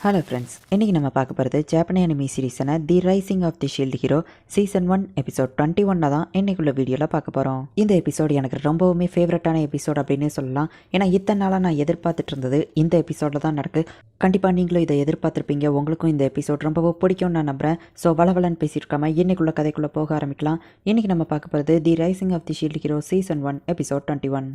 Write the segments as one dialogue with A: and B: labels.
A: Hello friends, இன்றைக்கி நம்ம பார்க்க போகிறது ஜாப்பனி அனிமி சீரீஸான The Rising of the Shield Hero season 1 episode 21 தான் இன்றைக்குள்ள வீடியோவில் பார்க்க போகிறோம். இந்த எபிசோடு எனக்கு ரொம்பவுமே ஃபேவரட்டான எபிசோட் அப்படின்னே சொல்லலாம். ஏன்னா இத்தனை நாளாக நான் எதிர்பார்த்துட்டு இருந்தது இந்த எபிசோடில் தான் நடக்குது. கண்டிப்பாக நீங்களும் இதை எதிர்பார்த்துருப்பீங்க. உங்களுக்கும் இந்த எபிசோட் ரொம்பவும் பிடிக்கும்னு நான் நம்புகிறேன். ஸோ வளவலன்னு பேசியிருக்காம இன்றைக்குள்ள கதைக்குள்ளே போக ஆரம்பிக்கலாம். இன்றைக்கி நம்ம பார்க்க போகிறது The Rising of the Shield Hero season 1 episode 21.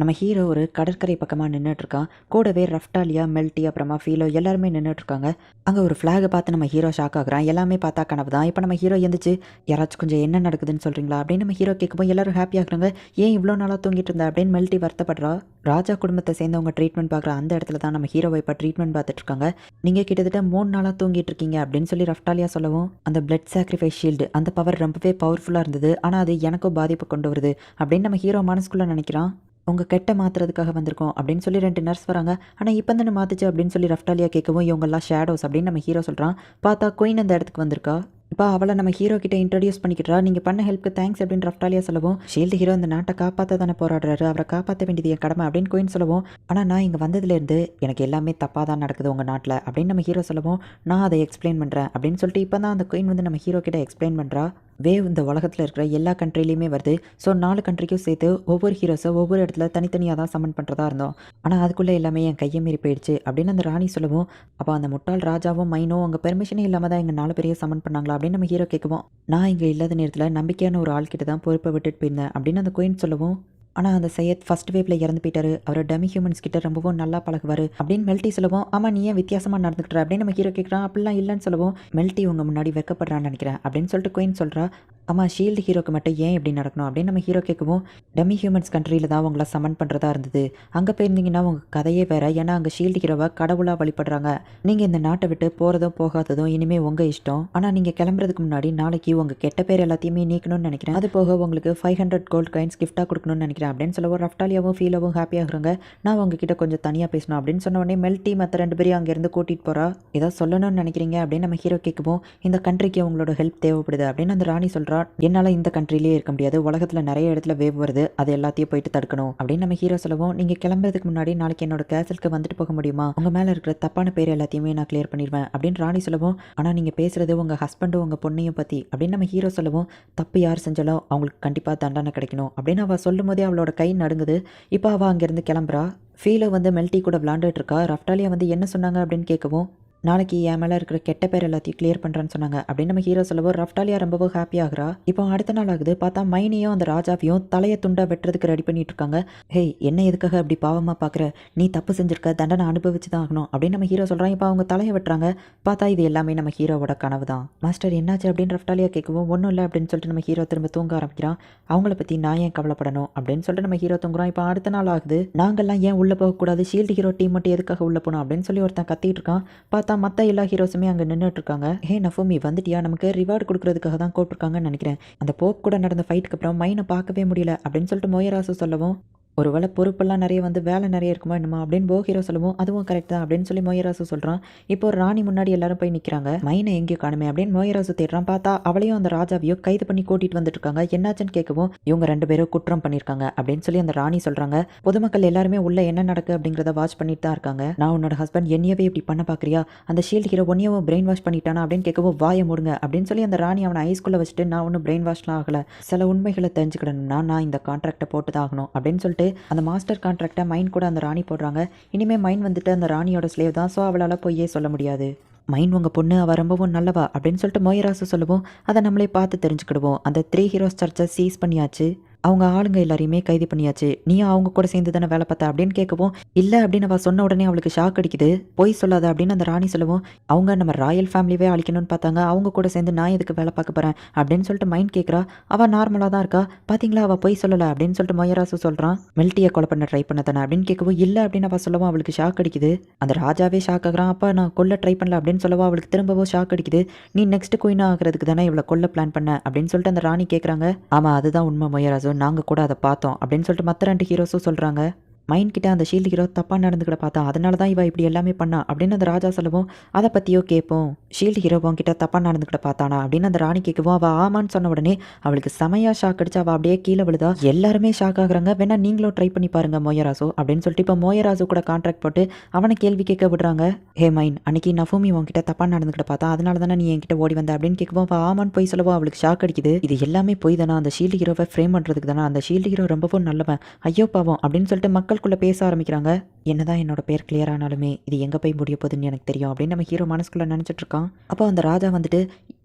A: நம்ம ஹீரோ ஒரு கடற்கரை பக்கமாக நின்றுட்டுருக்கான். கூடவே ரஃப்டாலியா, மெல்டி, அப்புறமா ஃபீலோ எல்லாருமே நின்றுட்டுருக்காங்க. அங்கே ஒரு ஃப்ளாகை பார்த்து நம்ம ஹீரோ ஷாக் ஆகுறான். எல்லாமே பார்த்தா கனவு தான். இப்போ நம்ம ஹீரோ எந்திரிச்சு யாராச்சும் கொஞ்சம் என்ன நடக்குதுன்னு சொல்கிறீங்களா அப்படின்னு நம்ம ஹீரோ கேட்கும்போது எல்லாரும் ஹாப்பி ஆகுறாங்க. ஏன் இவ்வளோ நாளாக தூங்கிட்டு இருந்தா அப்படின்னு மெல்டி வருத்தப்படுறா. ராஜா குடும்பத்தை சேர்ந்தவங்க ட்ரீட்மெண்ட் பார்க்குற அந்த இடத்துல தான் நம்ம ஹீரோவை இப்போ ட்ரீட்மெண்ட் பார்த்துட்டு இருக்காங்க. நீங்கள் கிட்டத்தட்ட 3 நாளாக தூங்கிட்டு இருக்கீங்க அப்படின்னு சொல்லி ரஃப்டாலியா சொல்லவும், அந்த பிளட் சாக்ரிஃபைஸ் ஷீல்டு அந்த பவர் ரொம்பவே பவர்ஃபுல்லாக இருந்தது. ஆனால் அது எனக்கும் பாதிப்பு கொண்டு வருது அப்படின்னு நம்ம ஹீரோ மனசுக்குள்ளே நினைக்கிறான். உங்கள் கெட்ட மாற்றுறதுக்காக வந்திருக்கோம் அப்படின்னு சொல்லி 2 நர்ஸ் வராங்க. ஆனால் இப்போ தானே மாற்றுச்சு அப்படின்னு சொல்லி ரஃப்டாலியா கேட்கவும், இவங்கெல்லாம் ஷேடோஸ் அப்படின்னு நம்ம ஹீரோ சொல்கிறான். பார்த்தா குயின் அந்த இடத்துக்கு வந்திருக்கா. இப்போ அவளை நம்ம ஹீரோ கிட்ட இன்ட்ரடியூஸ் பண்ணிக்கிட்டா. நீங்கள் பண்ண ஹெல்ப்க்கு தேங்க்ஸ் அப்படின்னு ரஃப்டாலியா சொல்லவும், ஷீல்டு ஹீரோ இந்த நாட்டை காப்பாற்ற தானே போராடுறாரு, அவரை காப்பாற்ற வேண்டியது என் கடமை அப்படின்னு குயின் சொல்லவும், ஆனால் நான் இங்கே வந்ததுலேருந்து எனக்கு எல்லாமே தப்பாக தான் நடக்குது உங்கள் நாட்டில் அப்படின்னு நம்ம ஹீரோ சொல்லவும், நான் அதை எக்ஸ்பிளைன் பண்ணுறேன் அப்படின்னு சொல்லிட்டு இப்போ தான் அந்த குயின் வந்து நம்ம ஹீரோ கிட்ட எக்ஸ்பிளைன் பண்ணுறா. வேவ் இந்த உலகத்தில் இருக்கிற எல்லா கண்ட்ரிலையுமே வருது. ஸோ 4 கண்ட்ரிக்கும் சேர்த்து ஒவ்வொரு ஹீரோஸை ஒவ்வொரு இடத்துல தனித்தனியாக தான் சமன் பண்ணுறதா இருந்தோம். ஆனால் அதுக்குள்ளே எல்லாமே என் கையை மீறி போயிடுச்சு அப்படின்னு அந்த ராணி சொல்லவும், அப்போ அந்த முட்டாள் ராஜாவும் மைனும் அவங்க பெர்மிஷனே இல்லாமல் தான் எங்கள் 4 பேரையும் சமன் பண்ணாங்களா அப்படின்னு நம்ம ஹீரோ கேட்குவோம். நான் இங்கே இல்லாத நேரத்தில் நம்பிக்கையான ஒரு ஆள்கிட்ட தான் பொறுப்பை விட்டுட்டு போயிருந்தேன் அப்படின்னு அந்த குயின் சொல்லவும், ஆனால் அந்த சையத் ஃபர்ஸ்ட் வேவ்ல இறந்து போயிட்டாரு, அவர் டமி ஹியூமன்ஸ் கிட்ட ரொம்பவும் நல்லா பழகுவார் அப்படின்னு மெல்டி சொல்லவும், ஆமாம் நீ ஏன் வித்தியாசமாக நடந்துக்கிற அப்படின்னு நம்ம ஹீரோ கேட்குறான். அப்படிலாம் இல்லைன்னு சொல்லவும், மெல்டி உங்கள் முன்னாடி வெக்கப்படுறான்னு நினைக்கிறேன் அப்படின்னு சொல்லிட்டு குயின் சொல்கிறா. ஆமாம் ஷீல்டு ஹீரோக்கு மட்டும் ஏன் இப்படி நடக்கணும் அப்படின்னு நம்ம ஹீரோ கேட்கவும், டமி ஹியூமன்ஸ் கண்ட்ரியில் தான் உங்களை சமன் பண்ணுறதா இருந்தது. அங்கே போயிருந்தீங்கன்னா உங்கள் கதையே வேறு. ஏன்னா அங்கே ஷீல்டு ஹீரோவை கடவுளாக வழிபடுறாங்க. நீங்கள் இந்த நாட்டை விட்டு போகிறதும் போகாததும் இனிமேல் உங்கள் இஷ்டம். ஆனால் நீங்கள் கிளம்புறதுக்கு முன்னாடி நாளைக்கு உங்கள் கெட்ட பேர் எல்லாத்தையுமே நீக்கணும்னு நினைக்கிறேன். அது போக உங்களுக்கு 500 கோல்டு காயின்ஸ் கிஃப்டாக கொடுக்கணும்னு நினைக்கிறேன் அப்படின்னு சொல்லவும், ரஃப்டாலியாவும் ஃபீலாவும் ஹாப்பியாகிறாங்க. நான் உங்ககிட்ட கொஞ்சம் தனியாக பேசணும் அப்படின்னு சொன்ன உடனே மெல்டி மற்ற 2 பேரையும் அங்கேருந்து கூட்டிகிட்டு போகிறா. ஏதாவது சொல்லணும்னு நினைக்கிறீங்க அப்படின்னு நம்ம ஹீரோ கேட்குவோம். இந்த கண்ட்ரிக்கு உங்களோட ஹெல்ப் தேவைப்படுது அப்படின்னு அந்த ராணி சொல்கிறா. என்னால் இந்த கண்ட்ரிலேயே இருக்க முடியாது, உலகத்தில் நிறைய இடத்துல வேவ் வருது, அது எல்லாத்தையும் போயிட்டு தடுக்கணும் அப்படின்னு நம்ம ஹீரோ சொல்லவும், நீங்கள் கிளம்புறதுக்கு முன்னாடி நாளைக்கு என்னோட கேசலுக்கு வந்துட்டு போக முடியுமா, உங்கள் மேலே இருக்கிற தப்பான பேர் எல்லாத்தையுமே நான் கிளியர் பண்ணிடுவேன் அப்படின்னு ராணி சொல்லவும், ஆனால் நீங்கள் பேசுகிறது உங்கள் ஹஸ்பண்டும் உங்கள் பொண்ணையும் பற்றி அப்படின்னு நம்ம ஹீரோ சொல்லவும், தப்பு யார் செஞ்சாலும் அவங்களுக்கு கண்டிப்பாக தண்டனை கிடைக்கணும் அப்படின்னு அவள் சொல்லும் போதே அவளோட கை நடுங்குது. இப்போ அவள் அங்கேருந்து கிளம்புறா. ஃபீலோ வந்து மெல்டி கூட விளாண்டுட்டு இருக்கா. ரஃப்டாலியா வந்து என்ன சொன்னாங்க அப்படின்னு கேட்கவும், நாளைக்கு என் மேலே இருக்கிற கெட்ட பேர் எல்லாத்தையும் கிளியர் பண்ணுறேன்னு சொன்னாங்க அப்படின்னு நம்ம ஹீரோ சொல்லவும், ரஃப்டாலியா ரொம்பவும் ஹாப்பி ஆகுறா. இப்போ அடுத்த நாள் ஆகுது. பார்த்தா மைனியும் அந்த ராஜாவையும் தலையை துண்டா வெட்டுறதுக்கு ரெடி பண்ணிட்டு இருக்காங்க. ஹே என்ன எதுக்காக அப்படி பாவமாக பார்க்குற, நீ தப்பு செஞ்சிருக்க, தண்டனை அனுபவிச்சு தான் ஆகணும் அப்படின்னு நம்ம ஹீரோ சொல்கிறான். இப்போ அவங்க தலையை வெட்டுறாங்க. பார்த்தா இது எல்லாமே நம்ம ஹீரோவோட கனவு தான். மாஸ்டர் என்னாச்சு அப்படின்னு ரஃப்டாலியா கேட்கவும், ஒன்றும் இல்லை அப்படின்னு சொல்லிட்டு நம்ம ஹீரோ திரும்ப தூங்க ஆரம்பிக்கிறான். அவங்கள பற்றி நான் ஏன் கவலைப்படணும் அப்படின்னு சொல்லிட்டு நம்ம ஹீரோ தூங்குறான். இப்போ அடுத்த நாள் ஆகுது. நாங்கள்லாம் ஏன் உள்ளே போகக்கூடாது, ஷீல்டு ஹீரோ டீம் மட்டும் எதுக்காக உள்ளே போகணும் அப்படின்னு சொல்லி ஒருத்தன் கத்திட்டு இருக்கான். பார்த்தா மற்ற எல்லா ஹீரோஸுமே அங்கே நின்றுட்டு இருக்காங்க. ஹே நஃபூமி வந்துட்டியா, நமக்கு ரிவார்டு கொடுக்கறதுக்காக தான் கூப்பிட்டுருக்காங்கன்னு நினைக்கிறேன். அந்த போப் கூட நடந்த ஃபைட்டுக்கு அப்புறம் மைனை பார்க்கவே முடியல அப்படின்னு சொல்லிட்டு மோயராசு சொல்லவும், ஒருவேளை பொறுப்பெல்லாம் நிறைய வந்து வேலை நிறைய இருக்குமா என்னமா அப்படின்னு போ ஹீரோ சொல்லவும், அதுவும் கரெக்ட் தான் அப்படின்னு சொல்லி மோயராசு சொல்கிறான். இப்போ ராணி முன்னாடி எல்லாரும் போய் நிற்கிறாங்க. மைனை எங்கேயோ காணுமே அப்படின்னு மோயராசு தேடுறான். பார்த்தா அவளையும் அந்த ராஜாவையும் கைது பண்ணி கூட்டிகிட்டு வந்துட்டு இருக்காங்க. என்னாச்சுன்னு கேட்கவும், இவங்க 2 பேரும் குற்றம் பண்ணியிருக்காங்க அப்படின்னு சொல்லி அந்த ராணி சொல்கிறாங்க. பொதுமக்கள் எல்லாருமே உள்ள என்ன நடக்கு அப்படிங்கிறத வாட்ச் பண்ணிட்டு தான் இருக்காங்க. நான் உன்னோட ஹஸ்பண்ட் என்னையவே இப்படி பண்ண பார்க்குறியா, அந்த ஷீல்டு ஹீரோ ஒன்னையும் பிரெயின் வாஷ் பண்ணிட்டானா அப்படின்னு கேட்கவும், வாயை மூடுங்க அப்படின்னு சொல்லி அந்த ராணி அவனை ஐஸ்குள்ளே வச்சுட்டு, நான் ஒன்றும் பிரெயின் வாஷ்லாம் ஆகலை, சில உண்மைகளை தெரிஞ்சுக்கிடணும்னா நான் இந்த கான்ட்ராக்டை போட்டு தான் ஆகணும் அப்படின்னு சொல்லிட்டு அந்த மாஸ்டர் கான்ட்ராக்டை மைன் கூட அந்த ராணி போடுறாங்க. இனிமேல் மைன் வந்துட்டு அந்த ராணியோட ஸ்லேவ் தான். ஸோ அவளால் பொய்யே சொல்ல முடியாது. மைன் உங்கள் பொண்ணு, அவள் ரொம்பவும் நல்லவா அப்படின்னு சொல்லிட்டு மோயராசு சொல்லுவோம். அதை நம்மளே பார்த்து தெரிஞ்சுக்கிடுவோம். அந்த 3 ஹீரோஸ் சர்ச்சை சீஸ் பண்ணியாச்சு, அவங்க ஆளுங்க எல்லாரையுமே கைது பண்ணியாச்சு, நீயும் அவங்க கூட சேர்ந்து தானே வேலை பார்த்த அப்படின்னு கேட்கவும், இல்லை அப்படின்னு அவள் சொன்ன உடனே அவளுக்கு ஷாக் அடிக்குது. பொய் சொல்லாத அப்படின்னு அந்த ராணி சொல்லவும், அவங்க நம்ம ராயல் ஃபேமிலியே அழிக்கணும்னு பார்த்தாங்க, அவங்க கூட சேர்ந்து நான் எதுக்கு வேலை பார்க்க போகிறேன் அப்படின்னு சொல்லிட்டு மைண்ட் கேட்குறா. அவள் நார்மலாக தான் இருக்கா. பார்த்தீங்களா அவள் பொய் சொல்லலை அப்படின்னு சொல்லிட்டு மொயராசு சொல்கிறான். மெல்ட்டியை கொலை பண்ண ட்ரை பண்ண தானே அப்படின்னு கேட்கவும், இல்லை அப்படின்னு அவள் சொல்லவும் அவளுக்கு ஷாக் அடிக்குது. அந்த ராஜாவே ஷாக் ஆகுறான். அப்போ நான் கொல்ல ட்ரை பண்ணல அப்படின்னு சொல்லவும் அவளுக்கு திரும்பவும் ஷாக் அடிக்குது. நீ நெக்ஸ்ட் குயின் ஆகிறதுக்கு தானே இவளை கொல்ல பிளான் பண்ண அப்படின்னு சொல்லிட்டு அந்த ராணி கேட்குறாங்க. ஆமாம் அதுதான் உண்மை மொயராசு, நாங்கள் கூட அதை பார்த்தோம் அப்படின்னு சொல்லிட்டு மற்ற 2 ஹீரோஸும் சொல்கிறாங்க. மைண்ட் கிட்ட அந்த ஷீல்டு ஹீரோ தப்பாக நடந்துக்கிட பார்த்தா அதனால தான் இவ இப்படி எல்லாமே பண்ணா அப்படின்னு அந்த ராஜா சொல்லவும் அதை பற்றியோ கேட்போம். ஷீல்டு ஹீரோ உன்கிட்ட தப்பாக நடந்துக்கிட பார்த்தானா அப்படின்னு அந்த ராணி கேட்கவும் அவள் ஆமான்னு சொன்ன உடனே அவளுக்கு செமையாக ஷாக் அடிச்சு அவள் அப்படியே கீழே விழுதா. எல்லாருமே ஷாக் ஆகுறாங்க. வேணா நீங்களும் ட்ரை பண்ணி பாருங்க மோயராசு அப்படின்னு சொல்லிட்டு இப்போ மோயராசு கூட கான்ட்ராக்ட் போட்டு அவனை கேள்வி கேட்க விடுறாங்க. ஹே மைன், அன்னைக்கு நஃபூமி உன்கிட்ட தப்பாக நடந்துக்கிட்ட பார்த்தா அதனால தானே நீ என்கிட்ட ஓடி வந்த அப்படின்னு கேட்கவும் அவள் ஆமான்னு போய் சொல்லவும் அவளுக்கு ஷாக் அடிக்குது. இது எல்லாமே போய் தானே, அந்த ஷீல்டு ஹீரோவை ஃப்ரேம் பண்ணுறதுக்கு தானே, அந்த ஷீல்டு ஹீரோ ரொம்பவும் நல்லவன், ஐயோ பாவம் அப்படின்னு சொல்லிட்டு மக்களுக்குள்ளே பேச ஆரம்பிக்கிறாங்க. என்னதான் என்னோட பேர் கிளியர் ஆனாலுமே இது எங்கே போய் முடிய போகுதுன்னு எனக்கு தெரியும் அப்படின்னு நம்ம ஹீரோ மனசுக்குள்ளே நினச்சிட்டு இருக்கான். அப்போ அந்த ராஜா வந்துட்டு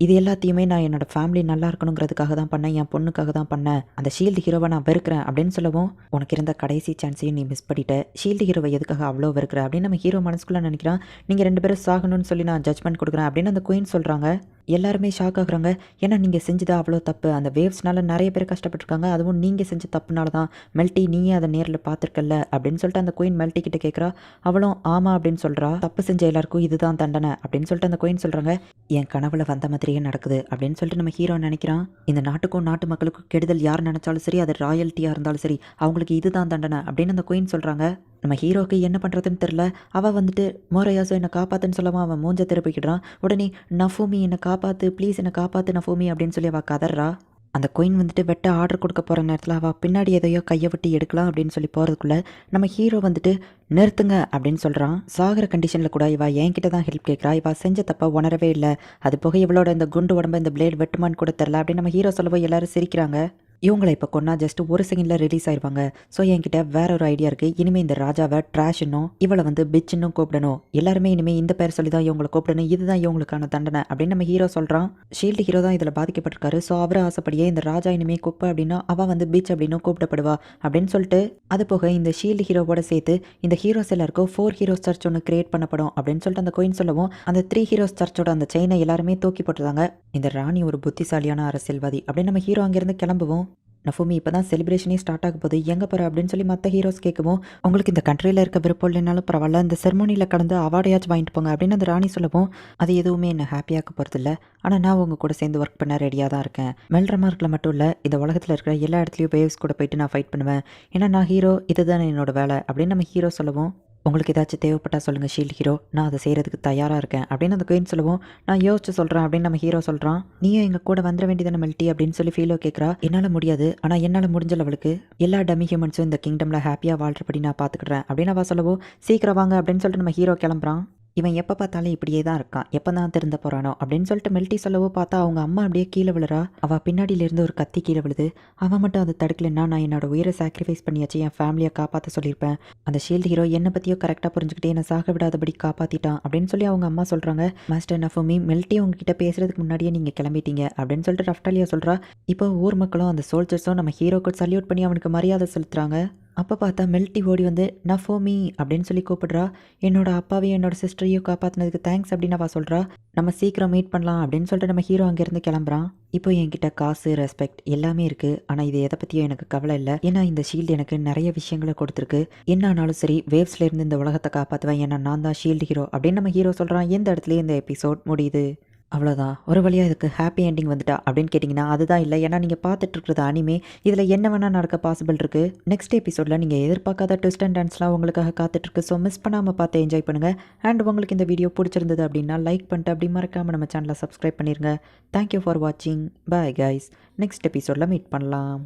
A: இது எல்லாத்தையுமே நான் என்னோட ஃபேமிலி நல்லா இருக்கணுங்கிறதுக்காக தான் பண்ணேன், என் பொண்ணுக்காக தான் பண்ணேன், அந்த ஷீல்டு ஹீரோவை நான் வெறுக்கிறேன் அப்படின்னு சொல்லவும் உனக்கு இருந்த கடைசி சான்ஸையும் நீ மிஸ் பண்ணிட்ட, ஷீல்டு ஹீரோவை எதுக்காக அவ்வளோ வெறுக்கிற அப்படின்னு நம்ம ஹீரோ மனசுக்குள்ளே நினைக்கிறான். நீங்கள் 2 பேரும் சாகணும்னு சொல்லி நான் ஜட்ஜ்மெண்ட் கொடுக்குறேன் அப்படின்னு அந்த குயின் சொல்கிறாங்க. எல்லாருமே ஷாக் ஆகுறாங்க. ஏன்னா நீங்கள் செஞ்சது அவ்வளோ தப்பு, அந்த வேவ்ஸ்னால நிறைய பேர் கஷ்டப்பட்டுருக்காங்க, அதுவும் நீங்கள் செஞ்ச தப்புனால தான். மெல்ட்டி நீயே அதை நேரில் பார்த்துருக்கல அப்படின்னு சொல்லிட்டு அந்த குயின் மெல்ட்டி கிட்ட கேட்குறா. அவளும் ஆமா அப்படின்னு சொல்கிறா. தப்பு செஞ்ச எல்லாருக்கும் இதுதான் தண்டனை அப்படின்னு சொல்லிட்டு அந்த குயின் சொல்கிறாங்க. என் கனவுல வந்த மாதிரியே நடக்குது அப்படின்னு சொல்லிட்டு நம்ம ஹீரோ நினைக்கிறான். இந்த நாட்டுக்கும் நாட்டு மக்களுக்கும் கெடுதல் யார் நினைச்சாலும் சரி, அது ராயல்ட்டியாக இருந்தாலும் சரி, அவங்களுக்கு இதுதான் தண்டனை அப்படின்னு அந்த குயின் சொல்கிறாங்க. நம்ம ஹீரோக்கு என்ன பண்ணுறதுன்னு தெரில. அவள் வந்துட்டு மோரையாசோ என்னை காப்பாற்றுன்னு சொல்லாமல் அவன் மூஞ்ச திருப்பிக்கிடுறான். உடனே நஃபூமி என்னை காப்பாற்று, ப்ளீஸ் என்னை காப்பாற்று நஃபூமி அப்படின்னு சொல்லி அவள் கதறா. அந்த குயின் வந்துட்டு வெட்ட ஆர்டர் கொடுக்க போகிற நேரத்தில் அவள் பின்னாடி எதையோ கையை விட்டு எடுக்கலாம் அப்படின்னு சொல்லி போகிறதுக்குள்ளே நம்ம ஹீரோ வந்துட்டு நிறுத்துங்க அப்படின்னு சொல்கிறான். சாகிற கண்டிஷனில் கூட இவள் என்கிட்ட தான் ஹெல்ப் கேட்குறா, இவள் செஞ்ச தப்பா உணரவே இல்லை, அது போக இவளோட இந்த குண்டு உடம்பு இந்த பிளேட் வெட்டுமான்னு கூட தெரில அப்படின்னு நம்ம ஹீரோ சொல்லவோ எல்லாரும் சிரிக்கிறாங்க. இவங்களை இப்போ கொண்டா ஜஸ்ட் ஒரு செகண்டில் ரிலீஸ் ஆயிடுவாங்க. ஸோ என்கிட்ட வேற ஒரு ஐடியா இருக்குது. இனிமேல் இந்த ராஜாவை ட்ராஷ்னும் இவளை வந்து பிச்சுன்னும் கூப்பிடணும், எல்லாருமே இனிமேல் இந்த பேர் சொல்லி தான் இவங்களை கூப்பிடணும், இதுதான் இவங்களுக்கான தண்டனை அப்படின்னு நம்ம ஹீரோ சொல்கிறான். ஷீல்டு ஹீரோ தான் இதில் பாதிக்கப்பட்டிருக்காரு. ஸோ அவர் ஆசைப்படியே இந்த ராஜா இனிமேல் குப்பை அப்படின்னா அவள் வந்து பீச் அப்படின்னு கூப்பிடப்படுவா அப்படின்னு சொல்லிட்டு, அது போக இந்த ஷீல்டு ஹீரோவோட சேர்த்து இந்த ஹீரோஸ் எல்லாருக்கும் 4 ஹீரோஸ் சர்ச் ஒன்று கிரியேட் பண்ணப்படும் அப்படின்னு சொல்லிட்டு அந்த கோயின் சொல்லவும் அந்த 3 ஹீரோஸ் சர்ச்சோட அந்த செயினை எல்லாருமே தூக்கி போட்டுருந்தாங்க. இந்த ராணி ஒரு புத்திசாலியான அரசியல்வாதி அப்படின்னு நம்ம ஹீரோ அங்கேருந்து கிளம்புவோம். நஃபூமி இப்போ தான் செலிப்ரேஷனே ஸ்டார்ட் ஆக போகுது, எங்கே போகிற அப்படின்னு சொல்லி மற்ற ஹீரோஸ் கேட்கவும் உங்களுக்கு இந்த கண்ட்ரியில் இருக்க விருப்பம் இல்லைனாலும் பரவாயில்ல, இந்த செர்மோனியில் கடந்து அவார்டையாச்சும் வாங்கிட்டு போங்க அப்படின்னு அந்த ராணி சொல்லவும் அது எதுவுமே என்னை ஹாப்பியாக்க போகிறதில்ல, ஆனால் நான் உங்கள் கூட சேர்ந்து ஒர்க் பண்ண ரெடியாக தான் இருக்கேன். மெல்ரமார்க்கில் மட்டும் இல்லை, இந்த உலகத்தில் இருக்கிற எல்லா இடத்துலையும் வேவ்ஸ் கூட போயிட்டு நான் ஃபைட் பண்ணுவேன், ஏன்னா நான் ஹீரோ, இதுதான் என்னோட வேலை அப்படின்னு நம்ம ஹீரோ சொல்லவும் உங்களுக்கு ஏதாச்சும் தேவைப்பட்டா சொல்லுங்கள் ஷீல்டு ஹீரோ, நான் அதை செய்கிறதுக்கு தயாராக இருக்கேன் அப்படின்னு அந்த குயின் சொல்லவும் நான் யோசிச்சு சொல்கிறேன் அப்படின்னு நம்ம ஹீரோ சொல்கிறான். நீயும் எங்கள் கூட வந்துட வேண்டியதான மெல்ட்டி அப்படின்னு சொல்லி ஃபீலோ கேட்குறா. என்னால் முடியாது, ஆனால் என்னால் முடிஞ்ச லெவலுக்கு எல்லா டம்மி ஹியூமன்ஸும் இந்த கிங்டமில் ஹாப்பியாக வாழ்றபடி நான் பார்த்துக்கிறேன் அப்படின்னு அவள் சொல்லவும் சீக்கிரம் வாங்க அப்படின்னு சொல்லிட்டு நம்ம ஹீரோ கிளம்புறான். இவன் எப்போ பார்த்தாலும் இப்படியே தான் இருக்கான், எப்போ தான் திருந்த போகிறானோ அப்படின்னு சொல்லிட்டு மெல்ட்டி சொல்லவோ பார்த்தா அவங்க அம்மா அப்படியே கீழே விழுறா. அவள் பின்னாடியிலேருந்து ஒரு கத்தி கீழே விழுது. அவன் மட்டும் அதை தடுக்கலைன்னா நான் என்னோட உயிரை சாக்ரிஃபைஸ் பண்ணியாச்சு, என் ஃபேமிலியை காப்பாற்ற சொல்லியிருப்பேன். அந்த ஷீல்டு ஹீரோ என்னை பற்றியோ கரெக்டாக புரிஞ்சுக்கிட்டே என்னை சாக விடாதபடி காப்பாற்றிட்டான் அப்படின்னு சொல்லி அவங்க அம்மா சொல்கிறாங்க. மாஸ்டர் நஃபூமி, மெல்ட்டி உங்ககிட்ட பேசுறதுக்கு முன்னாடியே நீங்கள் கிளம்பிட்டீங்க அப்படின்னு சொல்லிட்டு ரஃப்டாலியா சொல்கிறா. இப்போ ஊர் மக்களும் அந்த சோல்ஜர்ஸும் நம்ம ஹீரோக்கு சல்யூட் பண்ணி அவனுக்கு மரியாதை செலுத்துகிறாங்க. அப்போ பார்த்தா மெல்ட்டி ஓடி வந்து நஃபூமி அப்படின்னு சொல்லி கூப்பிடுறா. என்னோட அப்பாவையும் என்னோட சிஸ்டரையும் காப்பாற்றினதுக்கு தேங்க்ஸ் அப்படின்னு அவள் சொல்கிறா. நம்ம சீக்கிரம் மீட் பண்ணலாம் அப்படின்னு சொல்லிட்டு நம்ம ஹீரோ அங்கேருந்து கிளம்புறான். இப்போ என்கிட்ட காசு, ரெஸ்பெக்ட் எல்லாமே இருக்குது, ஆனால் இது எதை பற்றியும் எனக்கு கவலை இல்லை, ஏன்னா இந்த ஷீல்டு எனக்கு நிறைய விஷயங்களை கொடுத்துருக்கு, என்ன ஆனாலும் சரி வேவ்ஸ்லேருந்து இந்த உலகத்தை காப்பாற்றுவேன், ஏன்னா நான் தான் ஷீல்டு ஹீரோ அப்படின்னு நம்ம ஹீரோ சொல்கிறான். எந்த இடத்துலையும் இந்த எபிசோட் முடியுது. அவ்வளோதான், ஒரு வழியாக இதுக்கு ஹாப்பி எண்டிங் வந்துட்டா அப்படின்னு கேட்டிங்கன்னா அதுதான் இல்லை, ஏன்னா நீங்கள் பார்த்துட்டு இருக்கிறது அனிமே, இதில் என்ன வேணால் நடக்க பாசிபிள் இருக்குது. நெக்ஸ்ட் எபிசோடில் நீங்கள் எதிர்பார்க்காத ட்விஸ்ட் அண்ட் டான்ஸ்லாம் உங்களுக்காக காத்துட்ருக்கு. ஸோ மிஸ் பண்ணாமல் பார்த்து என்ஜாய் பண்ணுங்கள். அண்ட் உங்களுக்கு இந்த வீடியோ பிடிச்சிருந்தது அப்படின்னா லைக் பண்ணிட்டு அப்படி மறக்காமல் நம்ம சேனலை சப்ஸ்கிரைப் பண்ணிடுங்க. தேங்க்யூ ஃபார் வாட்சிங். பாய் கைஸ், நெக்ஸ்ட் எபிசோடில் மீட் பண்ணலாம்.